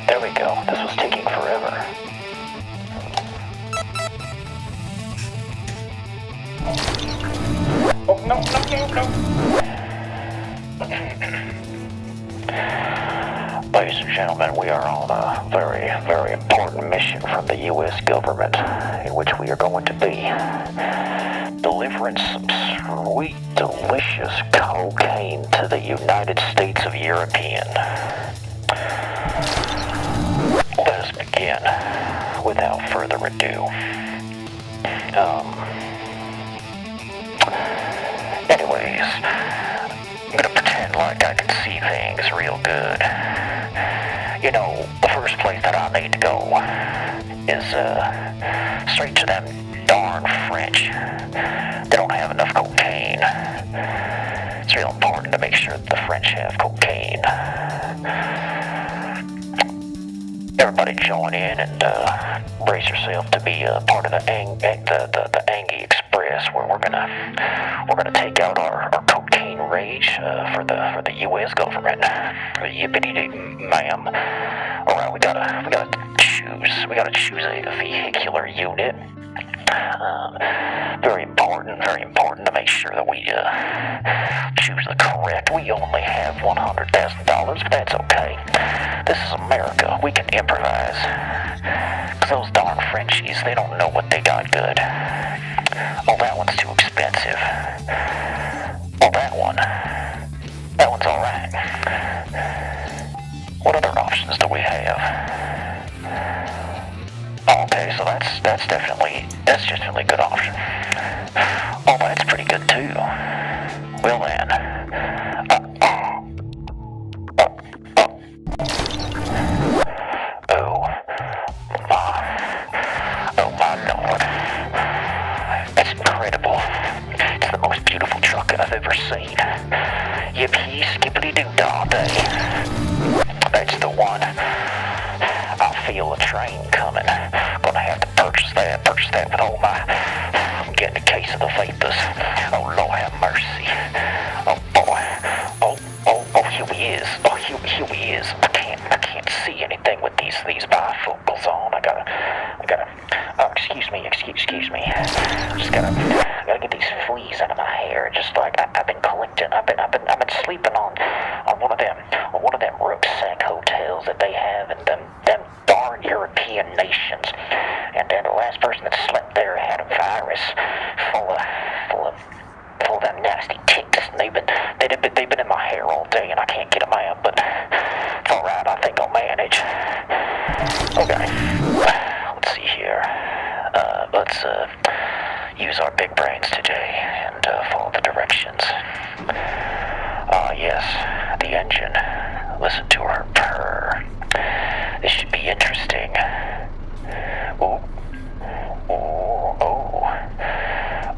There we go. This was taking forever. Oh, no. Ladies and gentlemen, we are on a very, very important mission from the U.S. government, in which we are going to be delivering some sweet, delicious cocaine to the United States of European. Let us begin without further ado. Anyways, I'm gonna pretend like I can see things real good. You know, the first place that I need to go is straight to them darn French. They don't have enough cocaine. It's real important to make sure that the French have cocaine. Everybody join in and brace yourself to be a part of the Angy eXpRess, where we're gonna take out our cocaine rage for the U.S. government. Yippity ma'am. All right, we gotta choose a vehicular unit. Very important. very important to make sure that we choose the correct. We only have $100,000, but that's okay. This is America. We can improvise. 'Cause those darn Frenchies, they don't know what they got good. Oh, that one's too expensive. Oh, that one's all right. What other options do we have? Oh, okay, so that's definitely a good option. Oh, that's pretty good too. Well then, oh my Lord, that's incredible. It's the most beautiful truck I've ever seen. Yippee skippity doo dah day. That's the one. I feel a train coming. Gonna have to purchase that with all my... I'm getting a case of the vapors. Oh, Lord have mercy. Oh, boy. Oh, here he is. Oh, here he is. I can't see anything with these bifocals on. I gotta... excuse me. Just gotta get these fleas out of my hair. Just like I've been collecting. I've been sleeping on one of them rucksack hotels that they have in them darn European nations. And then the last person that slept there had a virus full of them nasty ticks. And they've been in my hair all day, and I can't get them out. But it's all right. I think I'll manage. Okay. Let's see here. Let's use our big brains today and follow the directions. Yes, the engine. Listen to her purr. This should be interesting. Oh.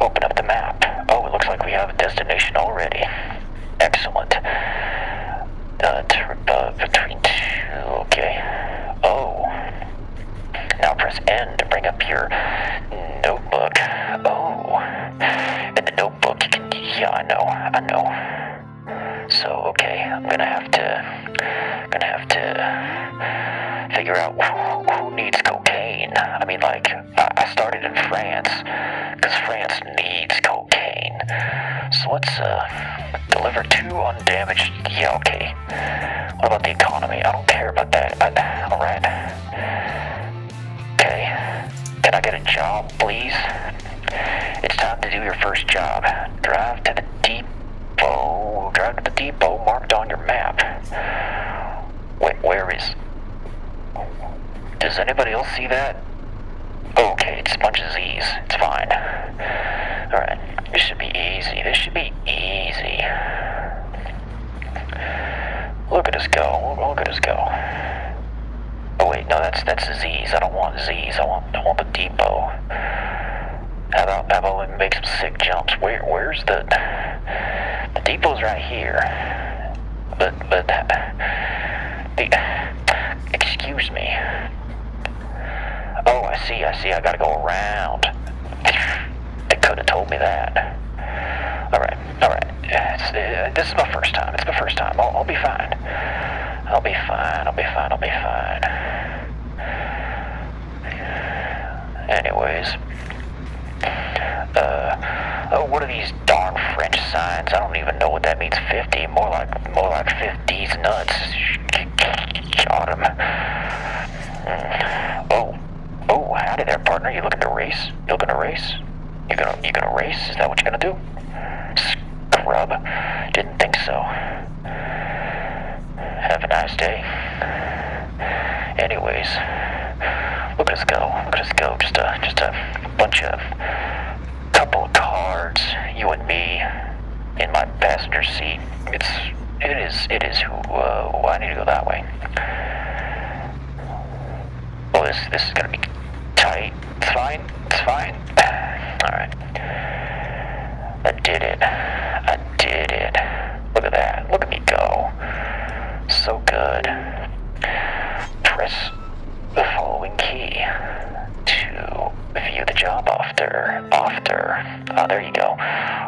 Open up the map. Oh, it looks like we have a destination already. Excellent. Between two. Okay. Oh. Now press N to bring up your notebook. Oh. In the notebook you can... Yeah, I know. So, okay, I'm gonna have to figure out who needs cocaine. I mean, like, I started in France, because France needs cocaine. So let's, deliver 2 undamaged... Yeah, okay. What about the economy? I don't care about that. Alright. Okay. Can I get a job, please? It's time to do your first job. Drive to the depot marked on your map. Wait, where is... Does anybody else see that? Okay, it's a bunch of Z's. It's fine. Alright, this should be easy. Look at us go. Oh wait, no, that's the Z's. I don't want Z's. I want the depot. How about we make some sick jumps? Where's the depot's right here. But excuse me. Oh, I see. I gotta go around. They could have told me that. Alright. This is my first time. It's my first time. I'll be fine. I'll be fine. Anyways. Oh, what are these darn French signs? I don't even know what that means. 50. More like 50's nuts. Got him. Oh, howdy there, partner. You looking to race? You gonna race? Is that what you're gonna do? Scrub. Didn't think so. Have a nice day. Anyways, look at us go. Just a bunch of couple of cards. You and me in my passenger seat. It is who. I need to go that way. Oh, this is gonna be tight. It's fine. Alright. I did it. Look at that. Look at me go. So good. Press the following key to view the job after. Oh, there you go.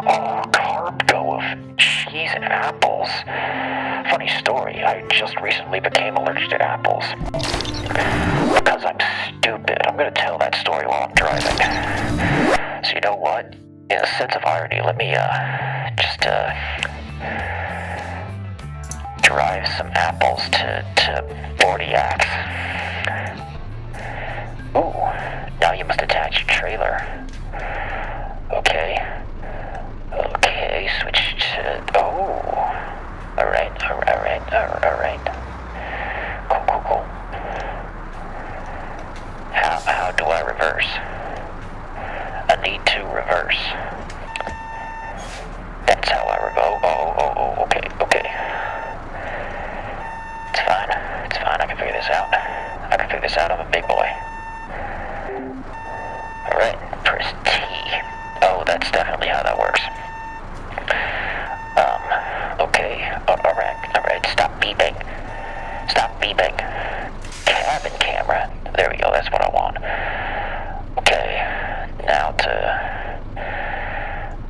Oh, cargo of cheese and apples. Funny story, I just recently became allergic to apples. Because I'm stupid. I'm gonna tell that story while I'm driving. So you know what? In a sense of irony, let me, just, drive some apples to Bordeaux. Ooh, now you must attach your trailer. Okay. Okay, switch to, oh. Alright. Cool. How do I reverse? I need to reverse. That's how I okay. It's fine, I can figure this out, I'm a big boy. Alright, press T. Oh, that's definitely how that works. Okay, alright, stop beeping. Cabin camera, there we go, that's what I want. Okay, now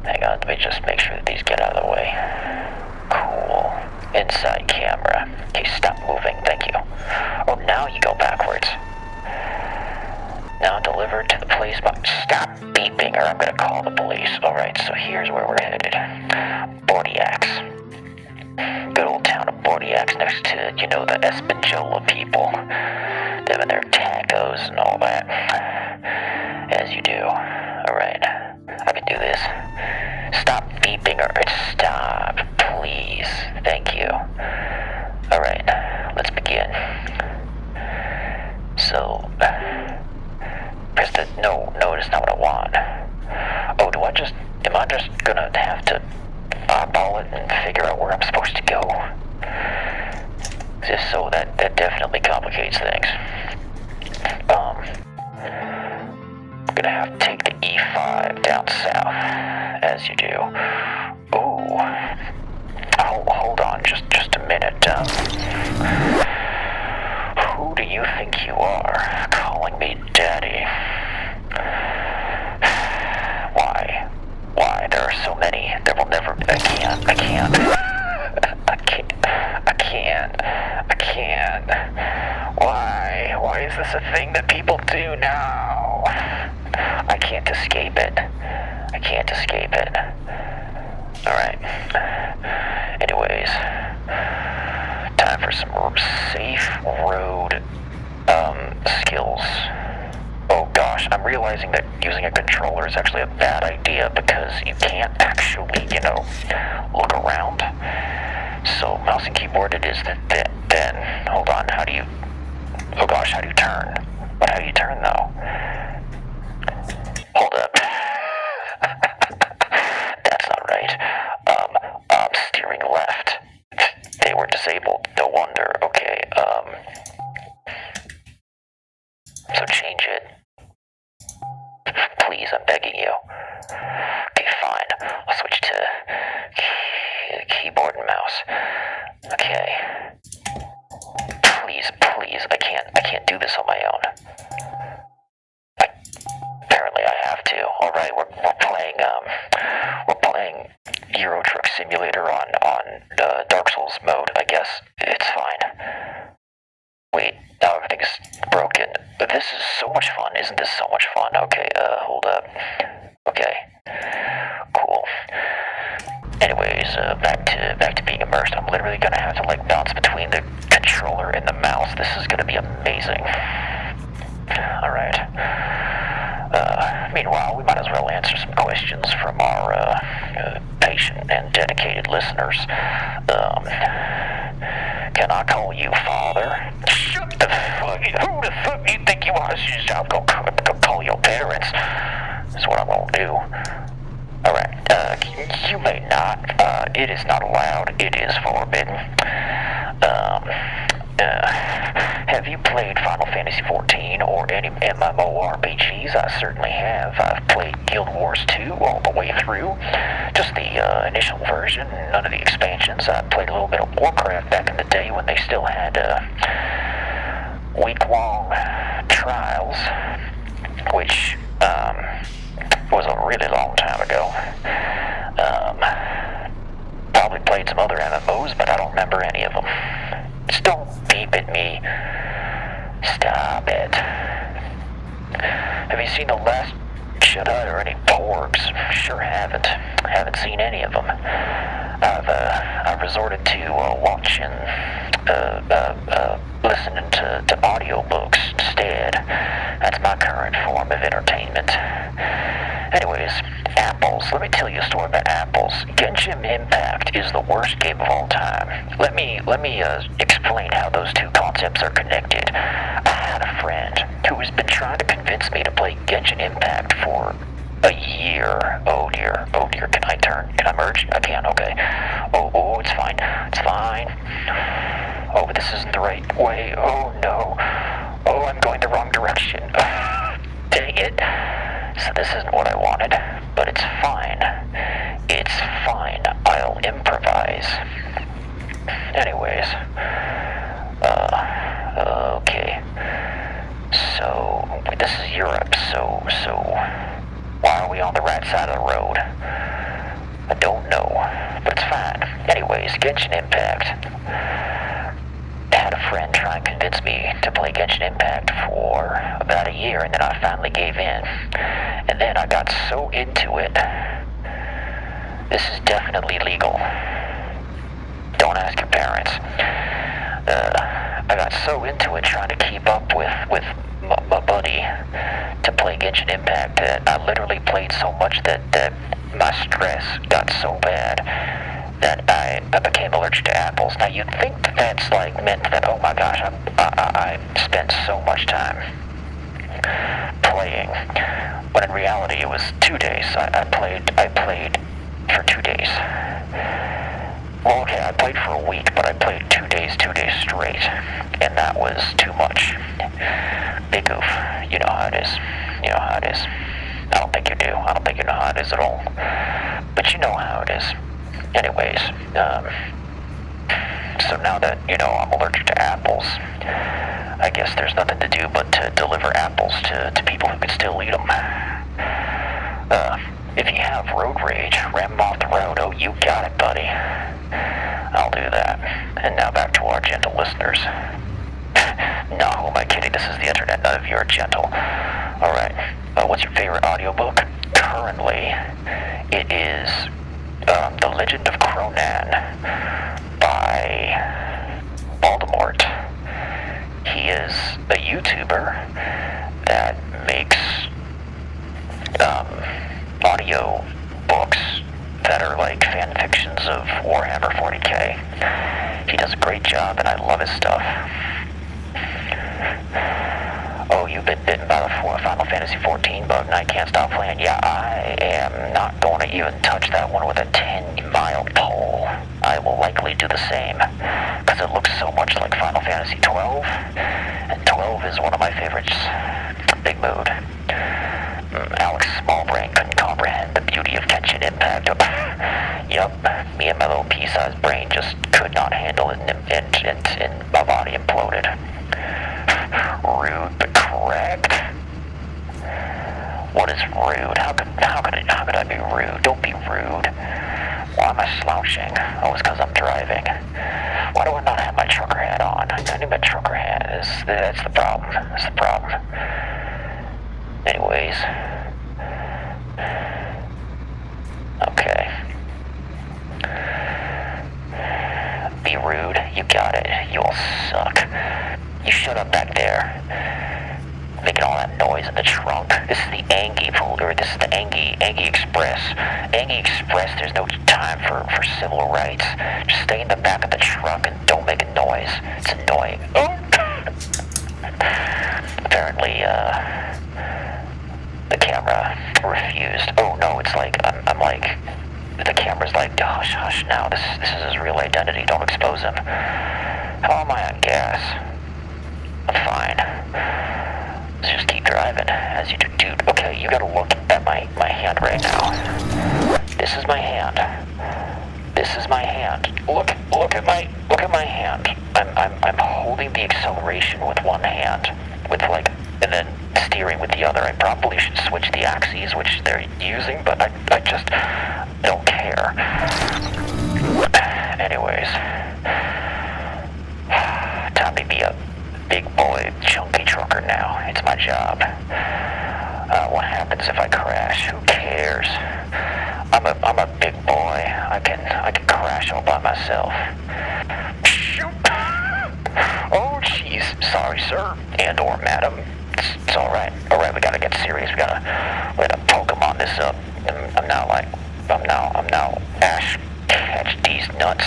hang on, let me just make sure that these get out of the way. Cool, inside camera. Okay, stop moving, thank you. Oh, now you go backwards. Now delivered to the police box. Stop beeping or I'm gonna call the police. Alright, so here's where we're headed. Bordeaux. Good old town of Bordeaux next to, the Espanola people. Them and their tacos and all that. As you do. Alright, I can do this. Stop beeping or stop, please. Thank you. Alright, let's begin. So, press the, no, it's not what I want. Oh, am I just gonna have to eyeball it and figure out where I'm supposed to go? Just so that definitely complicates things. I'm gonna have to take the E5 down south, as you do. Ooh. Hold on, just a minute. Who do you think you are, calling me daddy? Why? There are so many. There will never. I can't. Why is this a thing that people do now? I can't escape it. Alright. Anyways, time for some safe road skills. Oh gosh, I'm realizing that using a controller is actually a bad idea because you can't actually, look around. So mouse and keyboard it is then hold on, how do you turn? But how do you turn though? Hold up. That's not right. I'm steering left. They were disabled, no wonder. Okay, so change it. Please, I'm begging you. Okay, fine. I'll switch to keyboard and mouse. Okay. Please, I can't do this on my own. Apparently I have to. Alright, we're playing Euro Truck Simulator on Dark Souls mode, I guess. It's fine. Wait, now everything's broken. This is so much fun. Isn't this so much fun? Okay, hold up. Okay. Cool. Anyways, back to being immersed. I'm literally gonna have to bounce between the controller and the mouse. This is gonna be amazing. Alright. Meanwhile, we might as well answer some questions from our patient and dedicated listeners. Can I call you father? Shut the fuck! Who the fuck do you think you are? I'll go call your parents. That's what I'm gonna do. Alright, you may not. It is not allowed. It is forbidden. Have you played Final Fantasy XIV or any MMORPGs? I certainly have. I've played Guild Wars 2 all the way through. Just the initial version, none of the expansions. I played a little bit of Warcraft back in the day when they still had week-long trials, which was a really long time ago. Probably played some other MMOs, but I don't remember any of them. Just don't beep at me. Stop it. Have you seen the last shut-eye or any porgs. Sure haven't. Haven't seen any of them. I've resorted to watching, listening to audiobooks instead. That's my current form of entertainment. Anyways, apples. Let me tell you a story about apples. Genshin Impact is the worst game of all time. Let me explain how those two concepts are connected. I had a friend who has been trying to convince me to play Genshin Impact for a year. Oh dear. Can I turn? Can I merge? I can. Okay. Oh, it's fine. It's fine. Oh, but this isn't the right way. Oh no. Oh, I'm going the wrong direction. Dang it. So this isn't what I wanted, but it's fine. It's fine. I'll improvise. Anyways. Okay. So, this is Europe, so why are we on the right side of the road? I don't know, but it's fine. Anyways, Genshin Impact. I had a friend try and convince me to play Genshin Impact for about a year, and then I finally gave in. And then I got so into it. This is definitely legal. Don't ask your parents. I got so into it trying to keep up with my buddy to play Genshin Impact that I literally played so much that my stress got so bad that I became allergic to apples. Now you'd think that's like meant that, oh my gosh, I spent so much time playing, but in reality it was 2 days. I played for 2 days. Well, okay, I played for a week, but I played 2 days straight, and that was too much. Big oof. You know how it is. You know how it is. I don't think you do. I don't think you know how it is at all. But you know how it is. Anyways, so now that, I'm allergic to apples, I guess there's nothing to do but to deliver apples to people who can still eat them. If you have road rage, ram them off the road. Oh, you got it, buddy. I'll do that. And now back to our gentle listeners. No, who am I kidding? This is the internet. None of you are gentle. Alright. What's your favorite audiobook? Currently, it is The Legend of Cronan by Voldemort. He is a YouTuber that makes audio books that are like fan fictions of Warhammer 40k. He does a great job and I love his stuff. Oh, you've been bitten by the Final Fantasy 14 bug and I can't stop playing. Yeah, I am not going to even touch that one with a 10-mile pole. I will likely do the same, because it looks so much like Final Fantasy 12, and 12 is one of my favorites. Big mood. Alex Smallbrain couldn't comprehend the beauty of Genshin Impact. Yup, me and my little pea-sized brain just could not handle it, and my body imploded. Rude but correct. What is rude? How could I be rude? Don't be rude. Why am I slouching? Oh, it's because I'm driving. Why do I not have my trucker hat on? I need my trucker hat. That's the problem. That's the problem. Anyways. Okay. Be rude. You got it. You all suck. You shut up back there. Making all that noise in the trunk. This is the Angy folder. This is the Angy eXpRess. Angy eXpRess, there's no time for civil rights. Just stay in the back of the truck and don't make a noise. It's annoying. Oh. Apparently, the camera refused. Oh no, it's like, I'm like, the camera's like, hush, hush now. This is his real identity. Don't expose him. How am I on gas? I'm fine. Let's just keep driving, as you do. Dude, okay, you gotta look at my hand right now. This is my hand. This is my hand. Look at my hand. I'm holding the acceleration with one hand, and then steering with the other. I probably should switch the axes, which they're using, but I just don't care. Anyways, time to be a big boy, chunky trucker now. It's my job. What happens if I crash? Who cares? I'm a big boy. I can crash all by myself. Shoot! Oh, jeez. Sorry, sir. And or madam. It's all right. All right, we gotta get serious. We gotta Pokemon this up. I'm now Ash. Catch these nuts.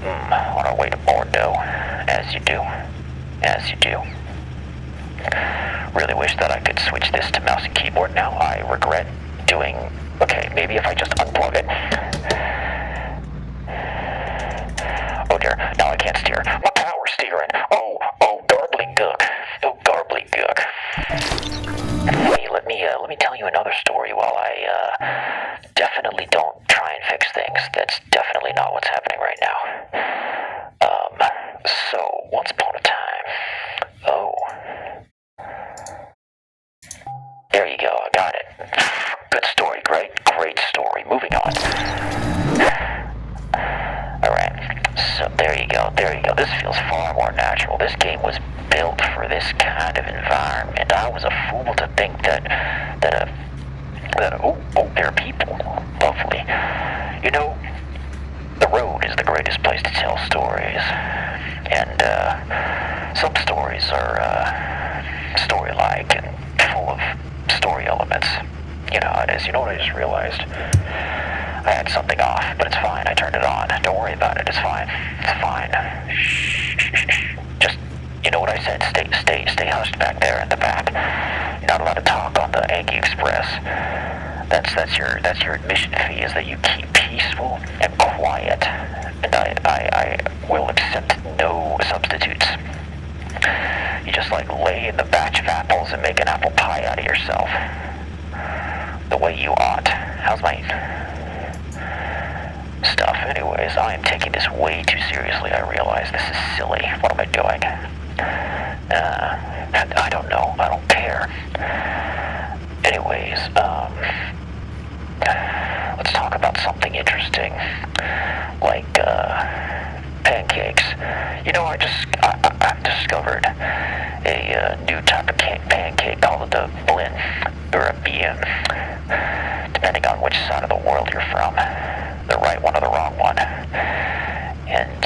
On our way to Bordeaux, as you do. Really wish that I could switch this to mouse and keyboard now. I regret doing... Okay, maybe if I just unplug it. Oh dear, now I can't steer. My power steering. Oh, garbly-gook. Oh, garbly-gook. Hey, let me tell you another story while I definitely don't try and fix things. That's definitely not what's happening right now. So, once upon a time... Oh. There you go, I got it. Good story, great story. Moving on. Alright, so there you go. This feels far more natural. This game was built for this kind of environment. I was a fool to think that there are people. Lovely. You know, the road is the greatest place to tell stories. And, some stories are, story-like and full of story elements. You know how it is. You know what I just realized? I had something off, but it's fine. I turned it on. Don't worry about it. It's fine. Shh. Just, you know what I said? Stay hushed back there in the back. You're not allowed to talk on the eXpRess. That's your admission fee, is that you keep peaceful and quiet. And I will accept no substitutes. You just lay in the batch of apples and make an apple pie out of yourself. The way you ought. How's my stuff? Anyways, I am taking this way too seriously. I realize this is silly. What am I doing? I don't know. I don't care. Anyways, let's talk about something interesting. Like, pancakes. You know, I've discovered a new type of pancake called a blin, or a bean, depending on which side of the world you're from, the right one or the wrong one. And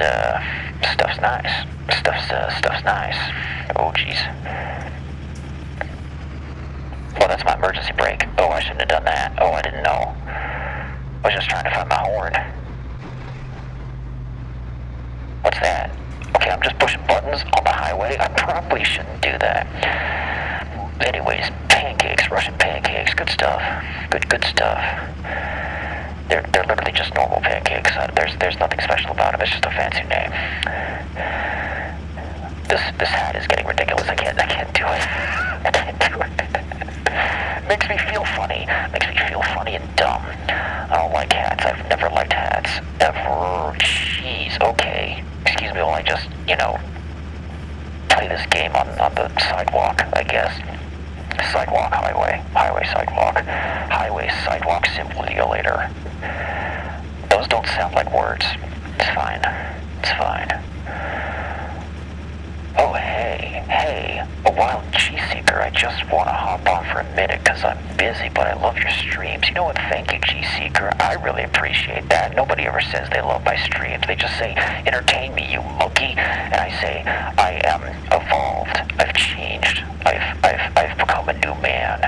stuff's nice. Stuff's nice. Oh jeez. Oh, that's my emergency brake. Oh, I shouldn't have done that. Oh, I didn't know. I was just trying to find my horn. What's that? Okay, I'm just pushing buttons on the highway. I probably shouldn't do that. Anyways, pancakes, Russian pancakes, good stuff. Good stuff. They're literally just normal pancakes. There's nothing special about them. It's just a fancy name. This hat is getting ridiculous. I can't do it. I can't do it. Makes me feel funny. Makes me feel funny and dumb. I don't like hats. I've never liked hats. Ever. Jeez. Okay. Excuse me while I just, play this game on the sidewalk, I guess. Sidewalk, highway. Highway, sidewalk. Highway, sidewalk, simulator. Those don't sound like words. It's fine. Oh, hey, a wild G-Seeker. I just want to hop on for a minute because I'm busy, but I love your streams. You know what? Thank you, G-Seeker. I really appreciate that. Nobody ever says they love my streams. They just say, entertain me, you monkey. And I say, I am evolved. I've changed. I've become a new man.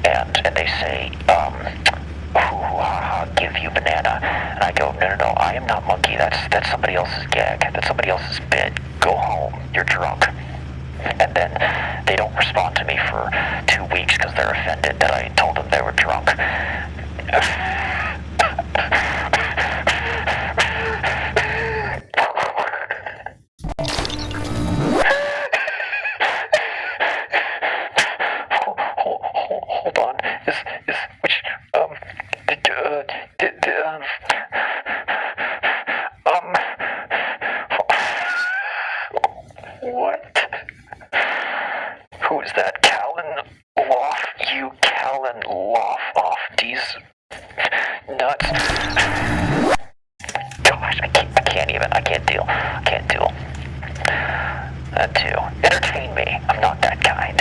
And they say, I'll give you banana. And I go, no, I am not monkey. That's somebody else's gag. That's somebody else's bit. Go home. You're drunk. And then they don't respond to me for 2 weeks because they're offended that I told them they were drunk. Hold on. What? Who is that? Callan Loff? You Callan Loff off these nuts? Gosh, I can't deal. That too. Entertain me. I'm not that kind.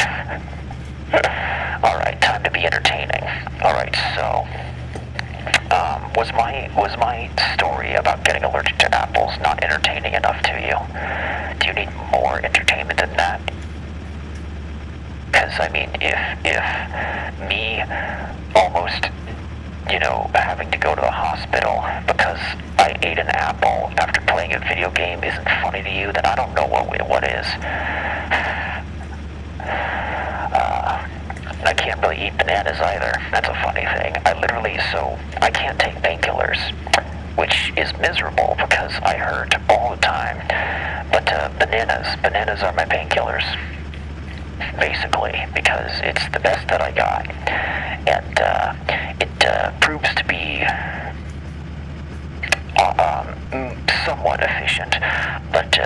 Was my story about getting allergic to apples not entertaining enough to you? Do you need more entertainment than that? Because, I mean, if me almost, having to go to the hospital because I ate an apple after playing a video game isn't funny to you, then I don't know what is. I can't really eat bananas either. That's a funny thing. I can't take painkillers, which is miserable because I hurt all the time. But bananas are my painkillers, basically, because it's the best that I got. And it proves to be somewhat efficient. But,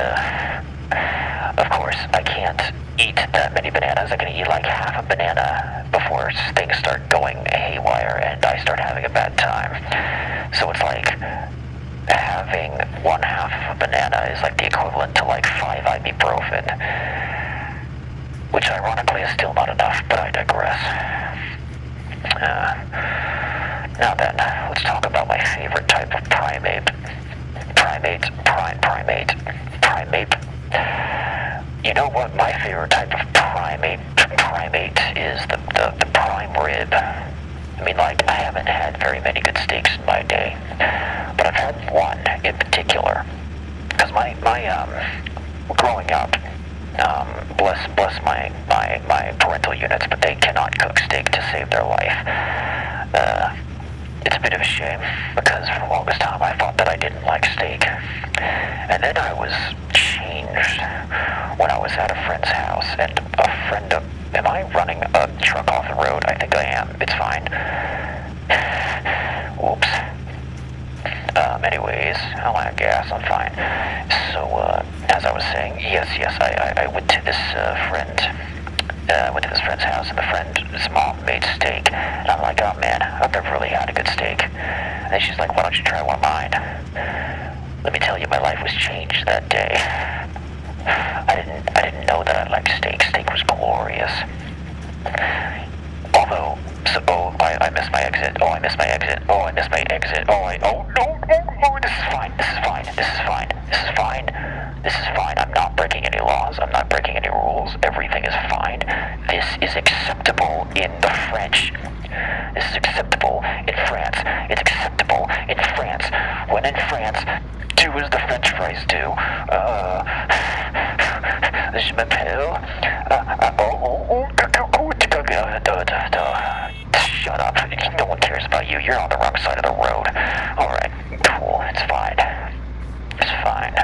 of course, I can't eat that many bananas. I can eat like half a banana before things start going haywire and I start having a bad time. So it's like having one half of a banana is like the equivalent to like 5 ibuprofen, which ironically is still not enough, but I digress. Now then, let's talk about my favorite type of primate. Primate. You know what my favorite type of primate is? The prime rib. I mean, like, I haven't had very many good steaks in my day, but I've had one in particular. Because my growing up, bless my parental units, but they cannot cook steak to save their life. It's a bit of a shame, because for the longest time I thought that I didn't like steak. And then I was changed when I was at a friend's house, and am I running a truck off the road? I think I am. It's fine. Whoops. Anyways, I'll add gas, I'm fine. So, as I was saying, yes, I went to this friend's house, and the friend's mom made steak, and I'm like, oh man, I've never really had a good steak. And then she's like, why don't you try one of mine? Let me tell you, my life was changed that day. I didn't know that I liked steak. Steak was glorious. Although, I missed my exit. Oh, I missed my exit. Oh, I missed my exit. Oh, no, this is fine. I'm not breaking any laws. I'm not breaking any rules. Everything is fine. This is acceptable in the French. This is acceptable in France. It's acceptable in France. When in France, do as the French fries do. Je m'appelle. Shut up. No one cares about you. You're on the wrong side of the road. Alright, cool. It's fine. It's fine.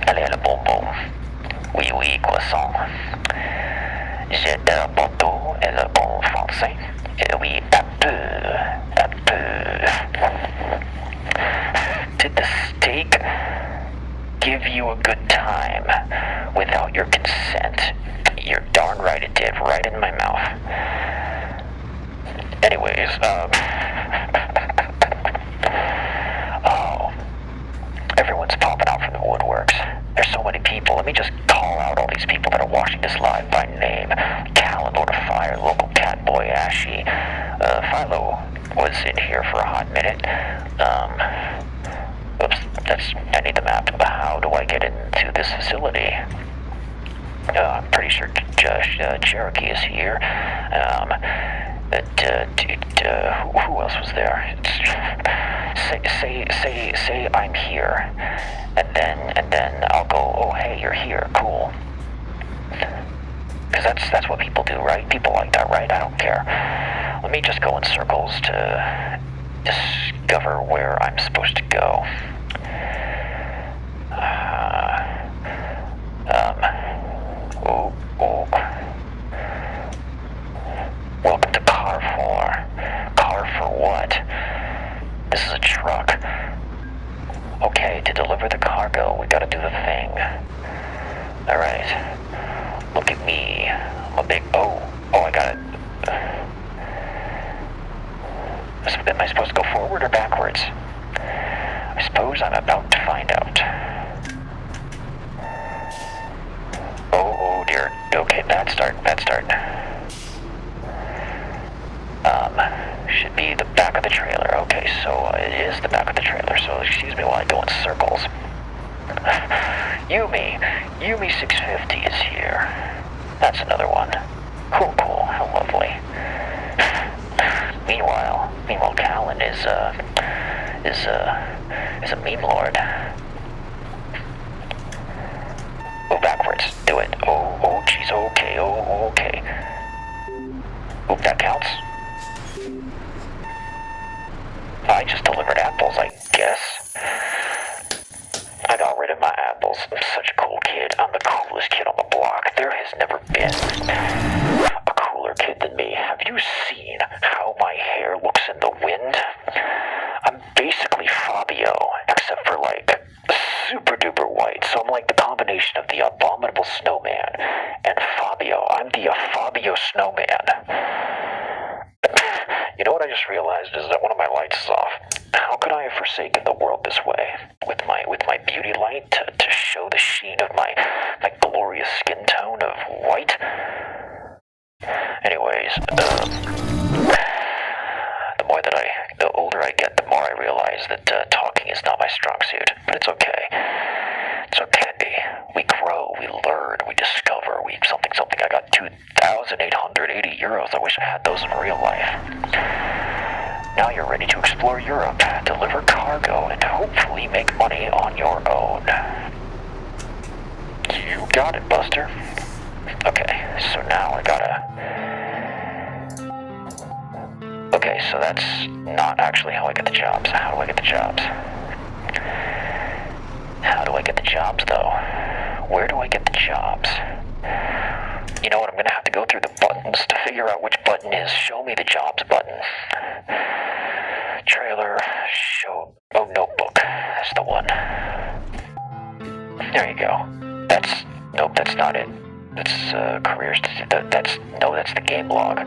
Allez, le bonbon. Oui, croissant. J'ai le bateau et le bon français. Et oui, un peu. Did the steak give you a good time without your consent? You're darn right it did, right in my mouth. Anyways, oh, everyone's popping out from the woodworks. There's so many people. Let me just call out all these people that are watching this live by name. Callan, Lord of Fire, Local Catboy, Ashy. Philo was in here for a hot minute. Oops, I need the map. How do I get into this facility? I'm pretty sure Cherokee is here. Who else was there? Say I'm here, and then I'll go, oh hey, you're here, cool. Because that's what people do, right? People like that, right? I don't care. Let me just go in circles to discover where I'm supposed to go. Welcome to Carrefour. Carrefour what? This is a truck. Okay, to deliver the cargo, we gotta do the thing. Alright. Look at me. I'm a big... Oh, I got it. Am I supposed to go forward or backwards? I suppose I'm about to find out. Oh dear. Okay, bad start. should be the back of the trailer. Okay, so it is the back of the trailer, so excuse me while I go in circles. Yumi 650 is here. That's another one. Cool, how lovely. Meanwhile, Callan is a meme lord. Oh, backwards. Do it. Oh, jeez. Okay. Oh, okay. Oop, that counts. I just delivered apples, I guess. I got rid of my apples. I'm such a cool kid. I'm the coolest kid on the block. There has never been a cooler kid than me. Have you seen how my hair looks in the wind? I'm basically Fabio, except for like super duper white. So I'm like the combination of the abominable snowman and Fabio. I'm the Fabio snowman. You know what I just realized is that one of my lights is off. How could I have forsaken the world this way? With my beauty light to show the sheen of my glorious skin tone of white? Anyways, the older I get, the more I realize that talking is not my strong suit. But it's okay. It's okay. We grow, we learn, we discover, something. I got 2,880 euros. I wish I had those in real life. Now you're ready to explore Europe, deliver cargo, and hopefully make money on your own. You got it, Buster. Okay, so now I gotta... Okay, so that's not actually how I get the jobs. How do I get the jobs? How do I get the jobs, though? Where do I get the jobs? You know what, I'm gonna have to go through the buttons to figure out which button is show me the jobs button. Trailer, show, notebook, that's the one. There you go. Nope, that's not it. That's, careers, that's the game log.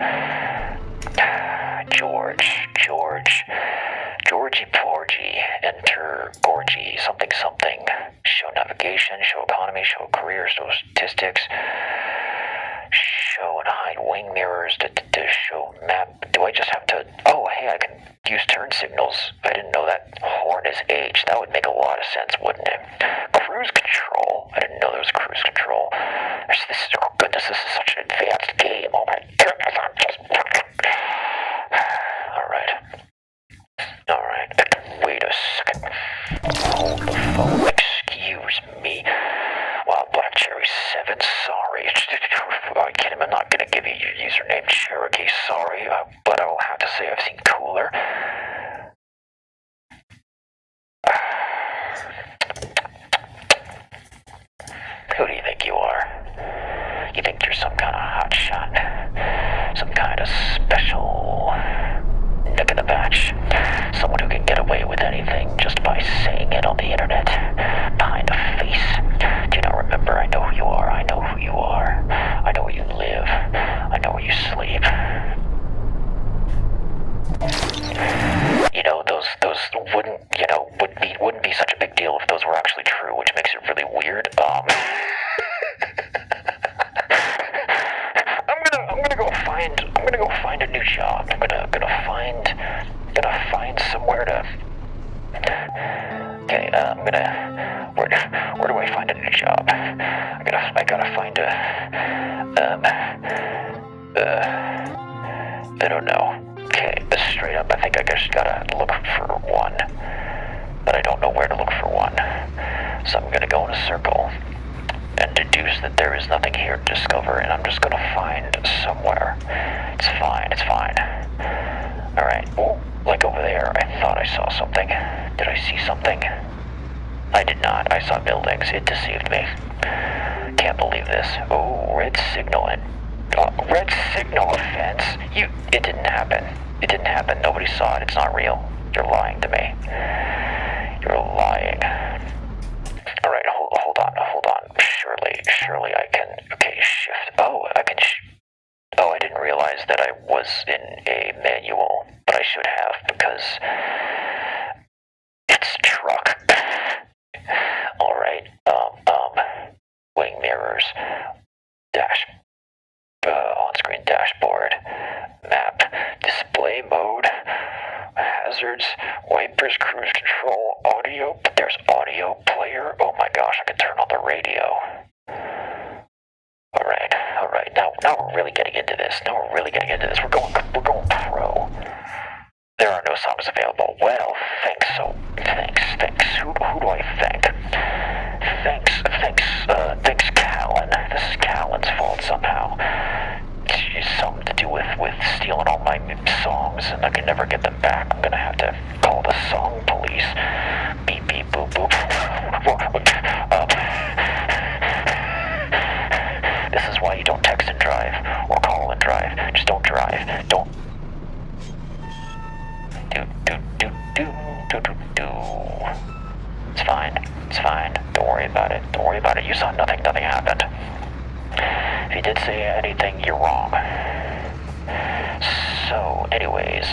Georgie Porgy, enter Gorgie, something. Show navigation, show economy, show careers, show statistics. Show and hide wing mirrors to show map. Do I just have to... Oh, hey, I can use turn signals. I didn't know that horn is H. That would make a lot of sense, wouldn't it? Cruise control. I didn't know there was cruise control. Oh goodness, this is such an advanced game. Oh my goodness, I'm just... Alright. Wait a second. Hold the phone. Excuse me. Wild Black Cherry 7, sorry. I can't, I'm not gonna give you your username, Cherokee, sorry, but I will have to say I've seen cooler. Who do you think you are? You think you're some kind of hotshot? Some kind of special nick of the batch? Someone who can get away with anything just by saying it on the internet? Behind a face? Do you not remember? I know who you are. I know who you are. I know where you live. I know where you sleep. You know, those wouldn't be such a big deal if those were actually true, which makes it really weird. I'm gonna go find a new job. I'm gonna find somewhere to... Okay, where do I find a new job? I gotta find I don't know. Okay, straight up, I think I just gotta look for one. But I don't know where to look for one. So I'm gonna go in a circle and deduce that there is nothing here to discover, and I'm just gonna find somewhere. It's fine. Alright, like over there, I thought I saw something. Did I see something? I did not. I saw buildings. It deceived me. Can't believe this. Oh, red signal offense. It didn't happen. Nobody saw it. It's not real. You're lying to me. You're lying. Alright, hold on. Surely I can... Okay, shift. Oh, I can... I didn't realize that I was in a manual, but I should have, because... It's a truck. Alright, wing mirrors, on-screen dashboard, map, display mode, hazards, wipers, cruise control, audio. But there's audio player. Oh my gosh, I can turn on the radio. All right. Now we're really getting into this. We're going pro. There are no songs available. Well, thanks. Who do I thank? Thanks, Callan. This is Callan's fault somehow. It's something to do with stealing all my songs, and I can never get them back. I'm gonna have to call the song police. Beep, beep, boop, boop. This is why you don't text and drive, or call and drive. Just don't drive. Don't. Do. It's fine. Don't worry about it. You saw nothing happened. If you did say anything, you're wrong. So, anyways,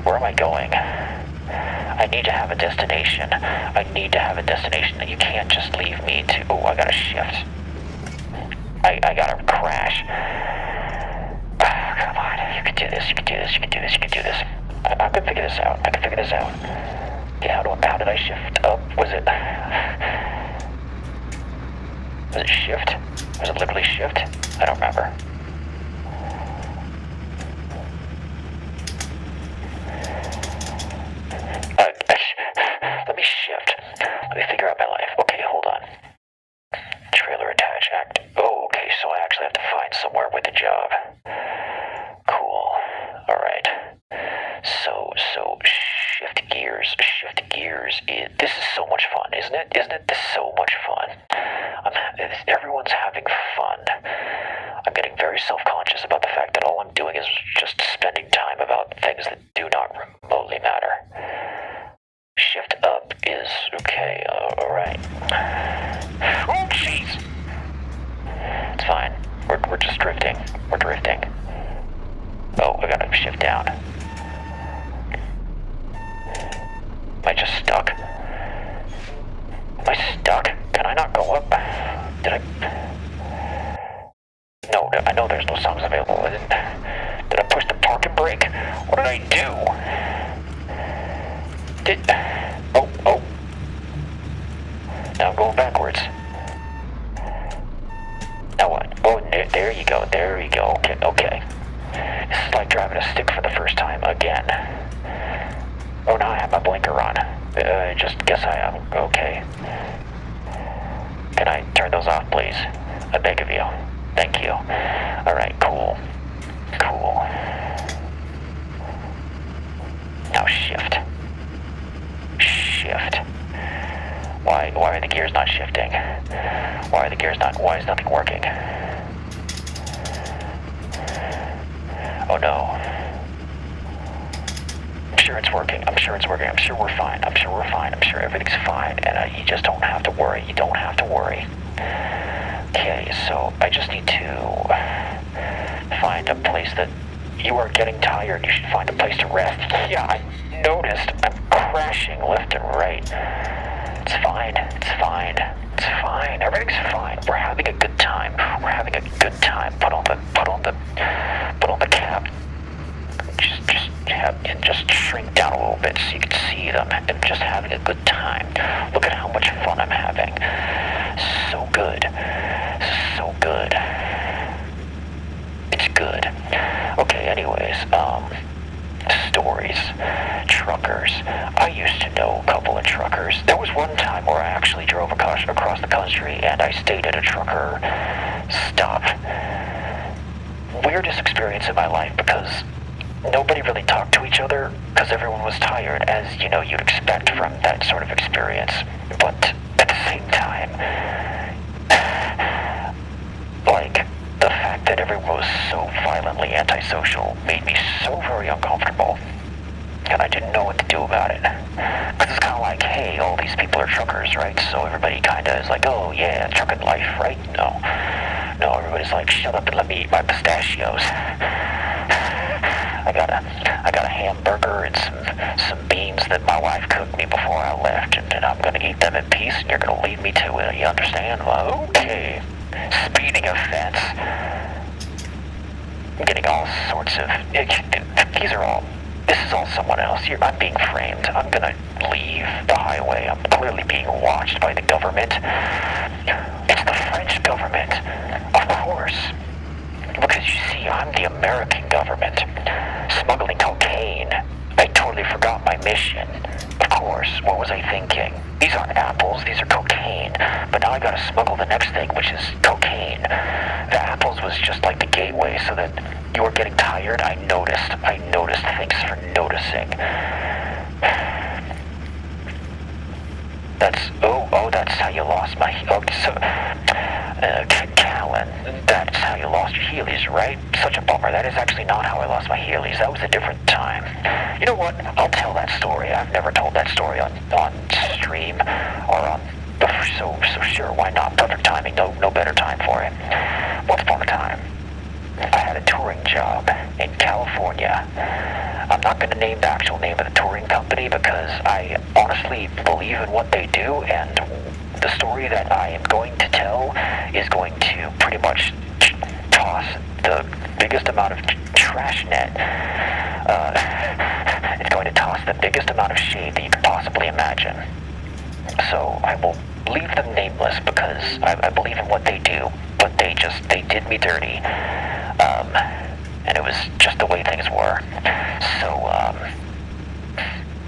where am I going? I need to have a destination. You can't just leave me to... Oh, I gotta shift. I gotta crash. Oh, come on, you can do this. I can figure this out. Yeah, how did I shift up? Was it shift? Was it literally shift? I don't remember. Let me shift. Let me figure out my life. Okay, hold on. Trailer attach act. Oh, okay, so I actually have to find somewhere with a job. Cool. Alright. So shift gears. This is so much fun, isn't it? This is so much fun. Everyone's having fun. I'm getting very self-conscious about the fact that all I'm doing is just spending time about things that do not remotely matter. Shift up is okay. Alright. Oh, jeez! It's fine. We're just drifting. Oh, I gotta shift down. Am I just stuck? Can I not go up? Did I? No, I know there's no songs available. Did I push the parking brake? What did I do? Oh. Now I'm going backwards. Now what? Oh, there you go. Okay. This is like driving a stick for the first time again. Oh, now I have my blinker on. Just guess I am. Okay. Can I turn those off, please? I beg of you. Thank you. Alright, cool. Now shift. Why are the gears not shifting? Why is nothing working? Oh no. I'm sure it's working. I'm sure we're fine. I'm sure everything's fine. And you just don't have to worry. Okay, so I just need to find a place that... You are getting tired. You should find a place to rest. Yeah, I noticed. I'm crashing left and right. It's fine. Everything's fine. We're having a good time. Put on the cap. Just shrink down a little bit so you can see them. And just having a good time. Look at how much fun I'm having. So good. It's good. Okay, anyways, stories. Truckers. I used to know a couple of truckers. There was one time where I actually drove across the country and I stayed at a trucker stop. Weirdest experience in my life because nobody really talked to each other because everyone was tired, as you'd expect from that sort of experience. But at the same time, like, the fact that everyone was so violently antisocial made me so very uncomfortable. And I didn't know what to do about it. Because it's kind of like, hey, all these people are truckers, right? So everybody kind of is like, oh, yeah, trucking life, right? No, everybody's like, shut up and let me eat my pistachios. I got a hamburger and some beans that my wife cooked me before I left, and I'm going to eat them in peace, and you're going to lead me to it, you understand? Well, okay. Speeding offense. I'm getting all sorts of... These are all this is all someone else. I'm being framed. I'm gonna leave the highway. I'm clearly being watched by the government. It's the French government, of course. Because you see, I'm the American government. Smuggling cocaine. I totally forgot my mission. Of course, what was I thinking? These aren't apples, these are cocaine. But now I gotta smuggle the next thing, which is cocaine. The apples was just like the gateway, so that you were getting tired. I noticed. Thanks for noticing. That's how you lost my... Callan, that's how you lost your Heelies, right? Such a bummer. That is actually not how I lost my Heelies. That was a different time. You know what? I'll tell that story. I've never told that story on stream or on... So sure, why not? Perfect timing. No better time for it. Once upon a time, I had a touring job in California. I'm not going to name the actual name of the touring company because I honestly believe in what they do, and the story that I am going to tell is going to pretty much toss the biggest amount of trash net. It's going to toss the biggest amount of shade that you could possibly imagine. So I will leave them nameless because I believe in what they do, but they did me dirty. And it was just the way things were. So,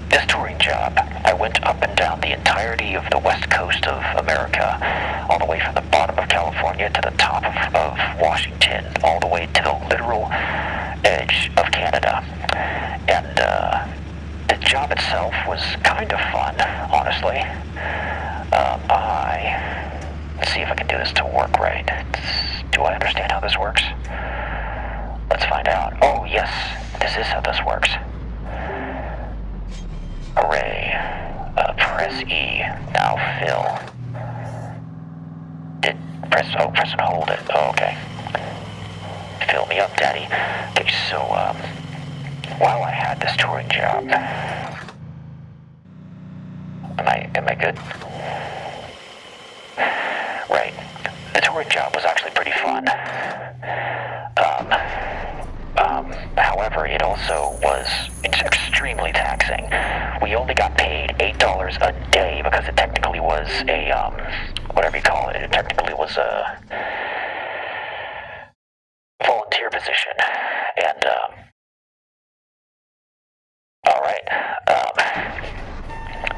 this touring job, I went up and down the entirety of the west coast of America, all the way from the bottom of California to the top of Washington, all the way to the literal edge of Canada. And, the job itself was kind of fun, honestly. Let's see if I can do this to work right. Do I understand how this works? Let's find out. Oh, yes, this is how this works. Array. Press E. Now fill. Press and hold it. Oh, okay. Fill me up, Daddy. Okay, so, while I had this touring job... Am I good? Right. The touring job was actually pretty fun. However, it also was extremely taxing. We only got paid $8 a day because it technically was a, whatever you call it, it technically was a volunteer position. And, alright,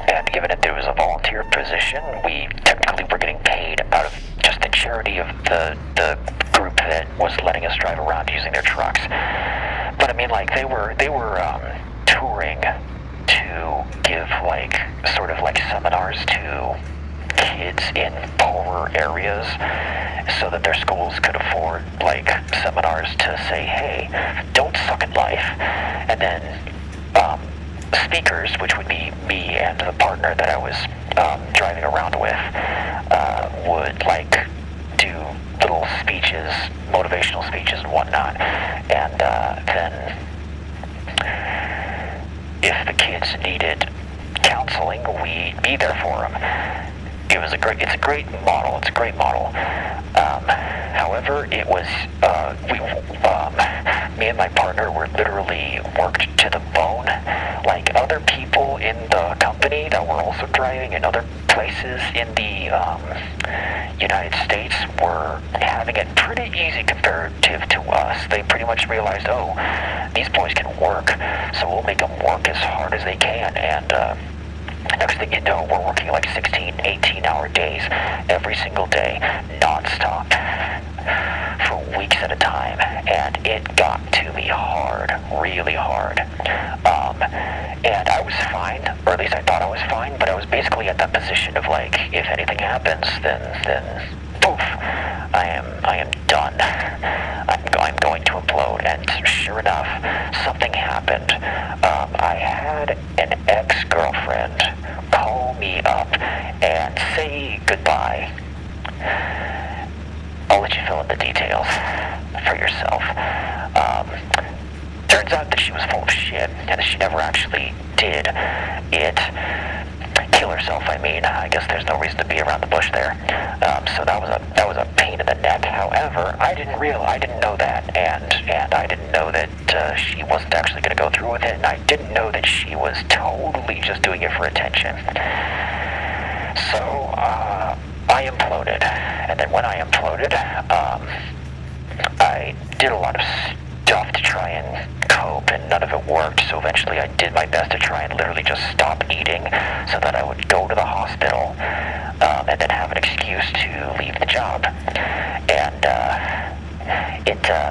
and given that there was a volunteer position, we technically were getting paid out of just the charity of the group that was letting us drive around using their trucks. But I mean, like, they were touring to give, like, sort of like seminars to kids in poorer areas so that their schools could afford, like, seminars to say, hey, don't suck at life. And then, speakers, which would be me and the partner that I was driving around with, would, like, do little speeches, motivational speeches and whatnot. And then if the kids needed counseling, we'd be there for them. It's a great model. However, it was, me and my partner were literally worked to the bone. Like, other people in the company that were also driving in other places in the United States were having it pretty easy comparative to us. They pretty much realized, oh, these boys can work, so we'll make them work as hard as they can. And next thing you know, we're working like 16, 18-hour days every single day, non-stop, for weeks at a time, and it got to me hard, really hard. And I was fine, or at least I thought I was fine, but I was basically at that position of, like, if anything happens, then poof, I am done. I'm going to implode. And sure enough, something happened. I had an ex-girlfriend call me up and say goodbye. I'll let you fill in the details for yourself. Turns out that she was full of shit, and that she never actually did it. kill herself, I mean. I guess there's no reason to be around the bush there. So that was a pain in the neck. However, I didn't know that, and I didn't know that she wasn't actually going to go through with it, and I didn't know that she was totally just doing it for attention. So I imploded, and then when I imploded, I did a lot of stuff to try and cope, and none of it worked. So eventually I did my best to try and literally just stop eating so that I would go to the hospital and then have an excuse to leave the job. And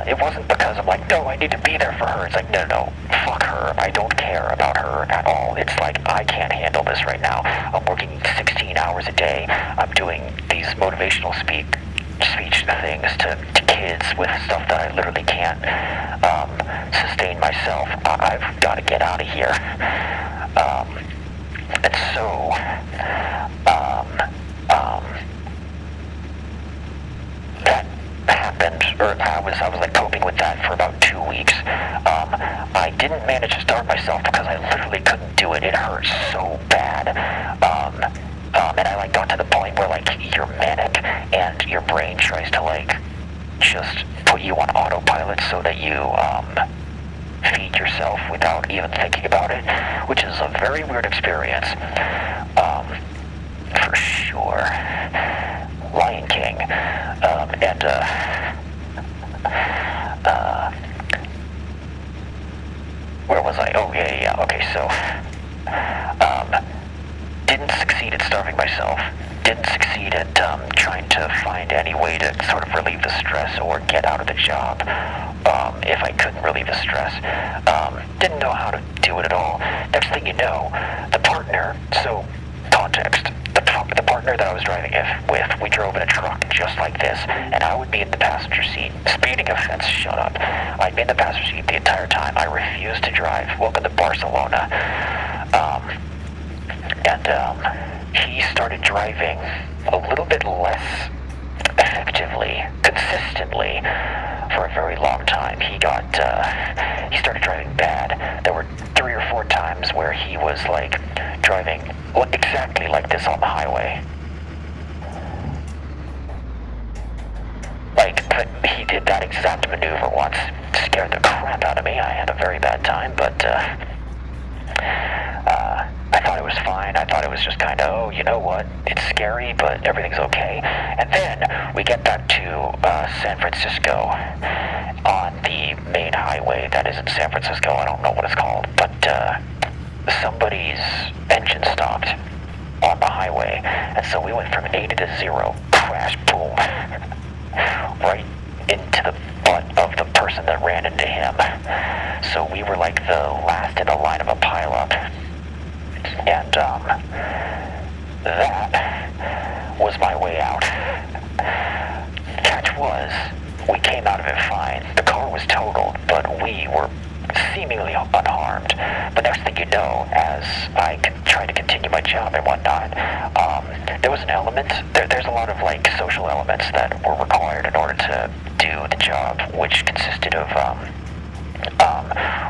it wasn't because I'm like, no, I need to be there for her. It's like, no, fuck her. I don't care about her at all. It's like, I can't handle this right now. I'm working 16 hours a day. I'm doing these motivational speech things to kids with stuff that I literally can't sustain myself. I've got to get out of here. And so that happened, or I was like coping with that for about 2 weeks. I didn't manage to starve myself because I literally couldn't do it. It hurt so bad. And I like got to the point where like you're manic and your brain tries to like just put you on autopilot so that you feed yourself without even thinking about it, which is a very weird experience. For sure. Lion King. Where was I? Oh, yeah. Okay, so, didn't succeed at starving myself. Didn't succeed at trying to find any way to sort of relieve the stress or get out of the job if I couldn't relieve the stress. Didn't know how to do it at all. Next thing you know, the partner, so context, the partner that I was driving with, we drove in a truck just like this, and I would be in the passenger seat. Speeding offense, shut up. I'd be in the passenger seat the entire time. I refused to drive. Welcome to Barcelona. He started driving a little bit less effectively, consistently, for a very long time. He started driving bad. There were 3 or 4 times where he was like driving exactly like this on the highway. Like, he did that exact maneuver once. Scared the crap out of me. I had a very bad time, but I thought it was fine. I thought it was just kind of, oh, you know what? It's scary, but everything's okay. And then we get back to San Francisco on the main highway that is in San Francisco. I don't know what it's called, but somebody's engine stopped on the highway. And so we went from 80 to 0, crash, boom, right into the butt of the person that ran into him. So we were like the last in the line of a pileup. And that was my way out. Catch was, we came out of it fine. The car was totaled, but we were seemingly unharmed. But next thing you know, as I tried to continue my job and whatnot, there was an element, there's a lot of like social elements that were required in order to do the job, which consisted of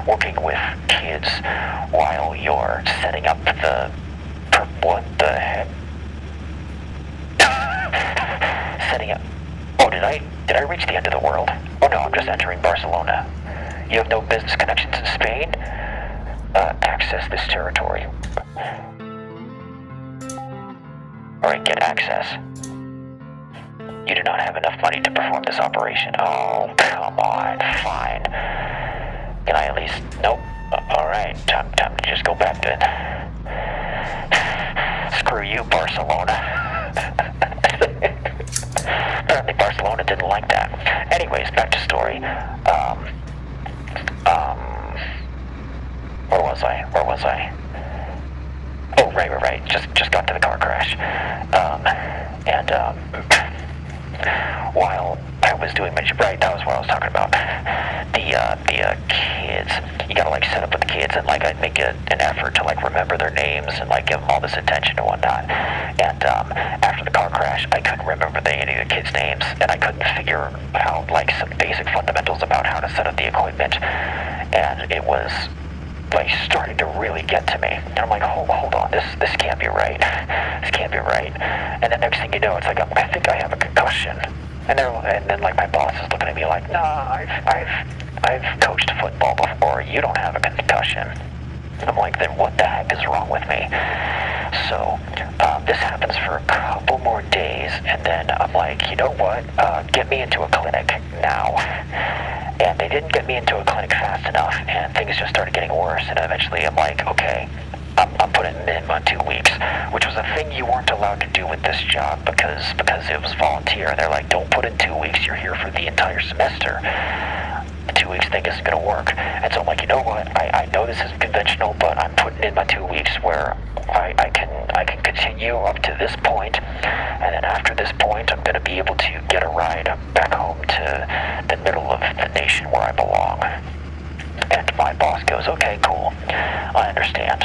working with kids while you're setting up what the heck? Setting up, oh, did I reach the end of the world? Oh no, I'm just entering Barcelona. You have no business connections in Spain? Access this territory. Alright, get access. You do not have enough money to perform this operation. Oh, come on, fine. Can I at least... Nope. Alright, time to just go back to... Screw you, Barcelona. Apparently Barcelona didn't like that. Anyways, back to story. Where was I? Oh, right. Just got to the car crash. While I was doing my... Right, that was what I was talking about. The kids. You gotta, like, set up with the kids, and, like, I'd make an effort to, like, remember their names and, like, give them all this attention and whatnot. And, after the car crash, I couldn't remember any of the kids' names, and I couldn't figure out, like, some basic fundamentals about how to set up the equipment. And it was like starting to really get to me. And I'm like, hold on, this can't be right. This can't be right. And the next thing you know, it's like, I think I have a concussion. And then like my boss is looking at me like, nah, I've coached football before. You don't have a concussion. I'm like, then what the heck is wrong with me? So this happens for a couple more days, and then I'm like, you know what? Get me into a clinic now. And they didn't get me into a clinic fast enough, and things just started getting worse. And eventually, I'm like, okay, I'm putting in my 2 weeks, which was a thing you weren't allowed to do with this job because it was volunteer. They're like, don't put in 2 weeks. You're here for the entire semester. The 2 weeks thing isn't going to work. And so I'm like, you know what? I know this isn't conventional, but I'm putting in my 2 weeks where I can continue up to this point, and then after this point, I'm going to be able to get a ride back home to the middle of the nation where I belong. And my boss goes, okay, cool. I understand.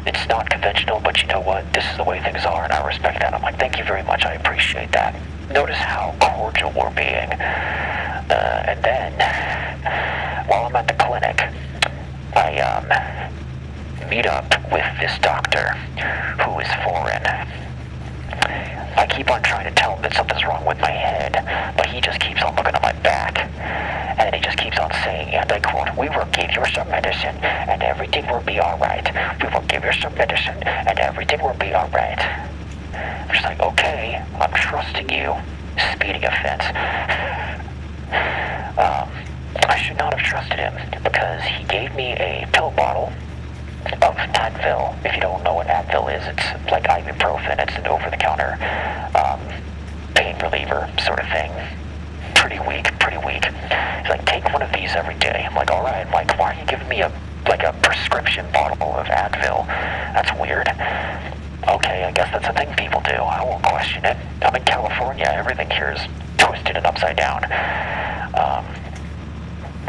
It's not conventional, but you know what? This is the way things are, and I respect that. I'm like, thank you very much. I appreciate that. Notice how cordial we're being. And then, while I'm at the clinic, I meet up with this doctor who is foreign. I keep on trying to tell him that something's wrong with my head, but he just keeps on looking at my back. And then he just keeps on saying, and I quote, we will give you some medicine and everything will be alright. We will give you some medicine and everything will be alright. I'm just like, okay, I'm trusting you. Speeding offense. I should not have trusted him because he gave me a pill bottle of Advil. If you don't know what Advil is, it's like ibuprofen. It's an over-the-counter pain reliever sort of thing. Pretty weak. He's like, take one of these every day. I'm like, all right. I'm like, why are you giving me a prescription bottle of Advil? That's weird. Okay, I guess that's a thing people do. I won't question it. I'm in California. Everything here is twisted and upside down.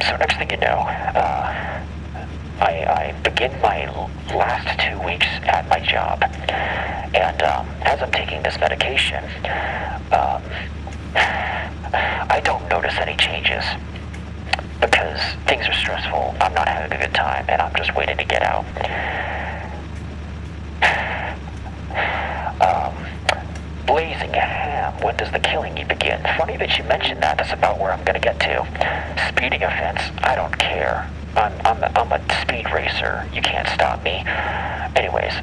So next thing you know, I begin my last 2 weeks at my job. And as I'm taking this medication, I don't notice any changes because things are stressful. I'm not having a good time, and I'm just waiting to get out. Blazing ham, when does the killing begin? Funny that you mentioned that. That's about where I'm going to get to. Speeding offense, I don't care. I'm a speed racer. You can't stop me. Anyways,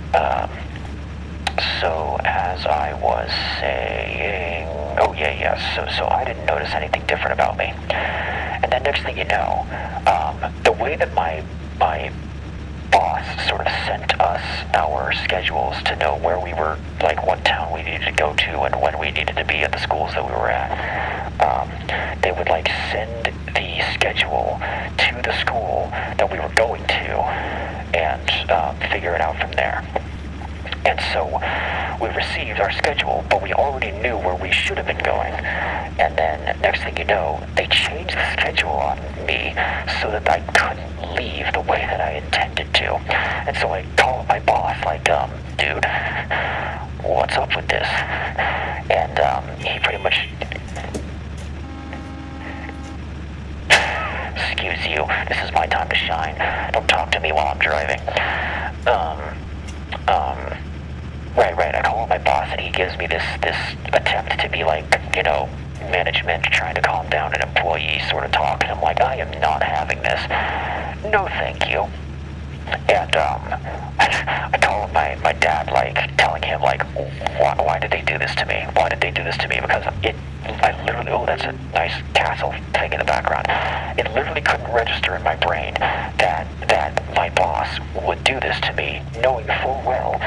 so as I was saying, so I didn't notice anything different about me. And then next thing you know, the way that my boss sort of sent us our schedules to know where we were, like what town we needed to go to and when we needed to be at the schools that we were at. They would like send the schedule to the school that we were going to and figure it out from there. And so we received our schedule, but we already knew where we should have been going. And then next thing you know, they changed the schedule on me so that I couldn't leave the way that I intended to. And so I called my boss like, dude, what's up with this? And he pretty much, excuse you, this is my time to shine. Don't talk to me while I'm driving. Right, I call my boss and he gives me this attempt to be like, you know, management trying to calm down an employee sort of talk, and I'm like, I am not having this. No, thank you. And I call my dad, like, telling him, like, why did they do this to me? Why did they do this to me? Because I literally, oh, that's a nice castle thing in the background. It literally couldn't register in my brain that my boss would do this to me, knowing full well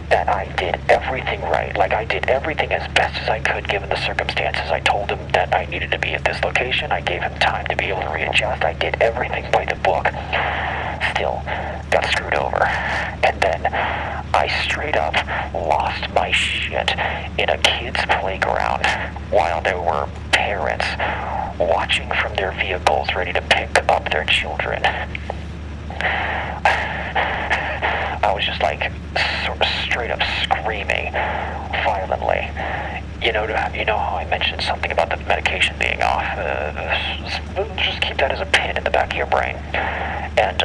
that I did everything right. Like, I did everything as best as I could given the circumstances. I told him that I needed to be at this location. I gave him time to be able to readjust. I did everything by the book. Still got screwed over. And then I straight up lost my shit in a kid's playground while there were parents watching from their vehicles ready to pick up their children. I was just like sort of straight up screaming violently. You know how I mentioned something about the medication being off? Just keep that as a pin in the back of your brain. And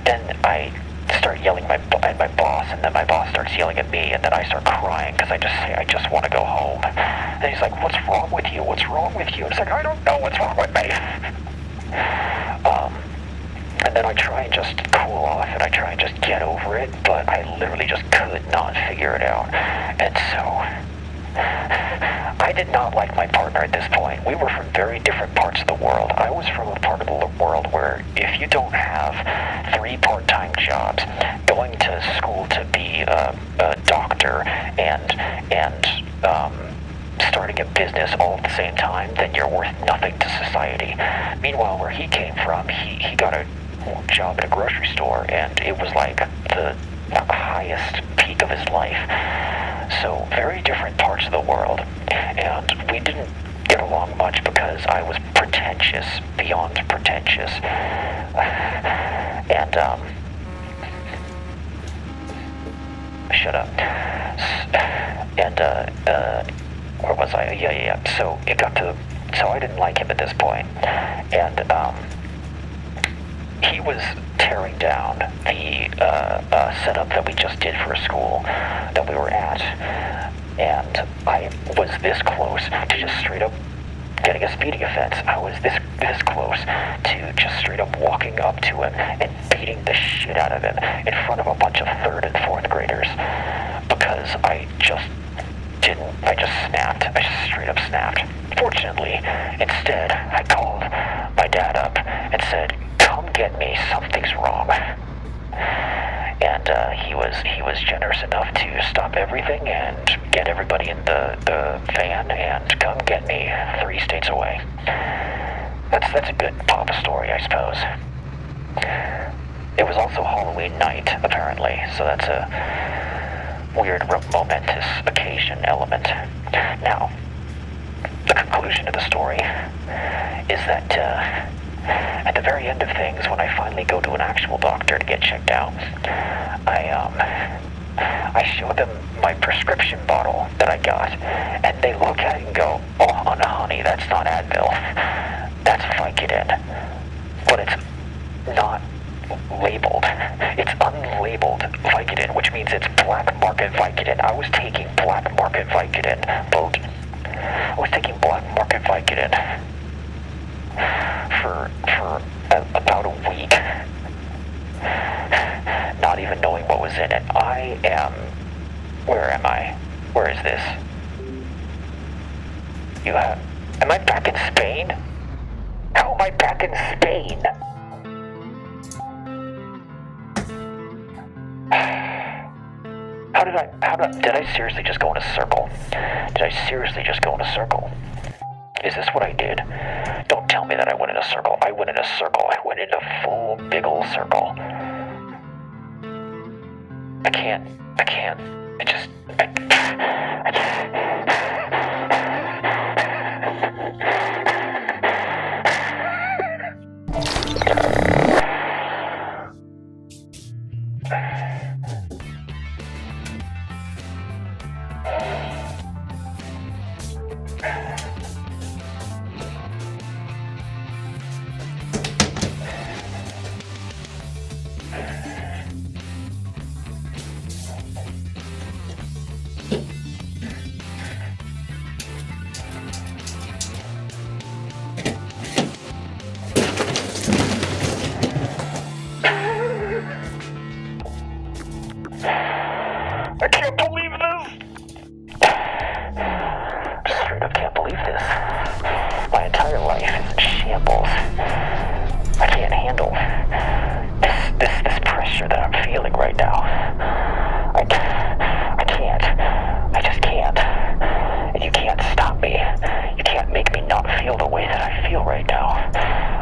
Then I start yelling at my boss, and then my boss starts yelling at me, and then I start crying because I just say I just want to go home. And he's like, "What's wrong with you? What's wrong with you?" And it's like, "I don't know what's wrong with me." And then I try and just cool off, and I try and just get over it, but I literally just could not figure it out. And so I did not like my partner at this point. We were from very different parts of the world. I was from a part of the world where if you don't have 3 part-time jobs, going to school to be a doctor and starting a business all at the same time, then you're worth nothing to society. Meanwhile, where he came from, he got a job at a grocery store, and it was like the highest peak of his life. So very different parts of the world, and we didn't get along much because I was pretentious, beyond pretentious. And shut up. And where was I? Yeah. So it got to, so I didn't like him at this point, and he was tearing down the setup that we just did for a school that we were at, and I was this close to just straight up getting a speeding offense. I was this close to just straight up walking up to him and beating the shit out of him in front of a bunch of 3rd and 4th graders because I just snapped. I just straight up snapped. Fortunately, instead, I called my dad up and said, "Come get me, something's wrong." And he was generous enough to stop everything and get everybody in the van and come get me 3 states away. That's a good papa story, I suppose. It was also Halloween night, apparently, so that's a weird, momentous occasion element. Now, the conclusion of the story is that at the very end of things, when I finally go to an actual doctor to get checked out, I show them my prescription bottle that I got, and they look at it and go, "Oh, honey, that's not Advil. That's Vicodin." But it's not labeled. It's unlabeled Vicodin, which means it's black market Vicodin. I was taking black market Vicodin, folks. I was taking black market Vicodin for about a week, not even knowing what was in it. Where am I? Where is this? Am I back in Spain? How am I back in Spain? Did I seriously just go in a circle? Did I seriously just go in a circle? Is this what I did? Don't tell me that I went in a circle. I went in a circle. I went in a full big ol' circle. I can't. I can't believe this! Straight up can't believe this. My entire life is in shambles. I can't handle this pressure that I'm feeling right now. I can't. I just can't. And you can't stop me. You can't make me not feel the way that I feel right now.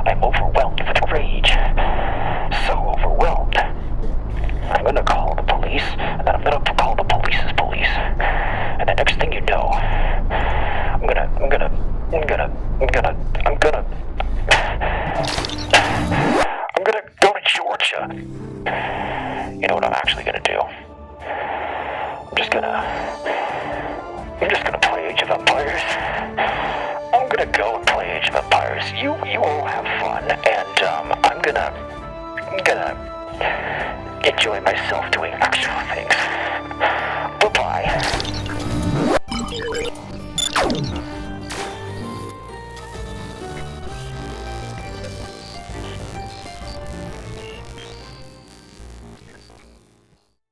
I'm overwhelmed with rage. So overwhelmed. I'm gonna call the police, and then I'm gonna call the police's police. And the next thing you know, I'm gonna go to Georgia. You know what I'm actually gonna do? I'm just gonna play Age of Empires. I'm gonna go and play age vampires. You all have fun, and I'm gonna enjoy myself doing extra things. Bye-bye.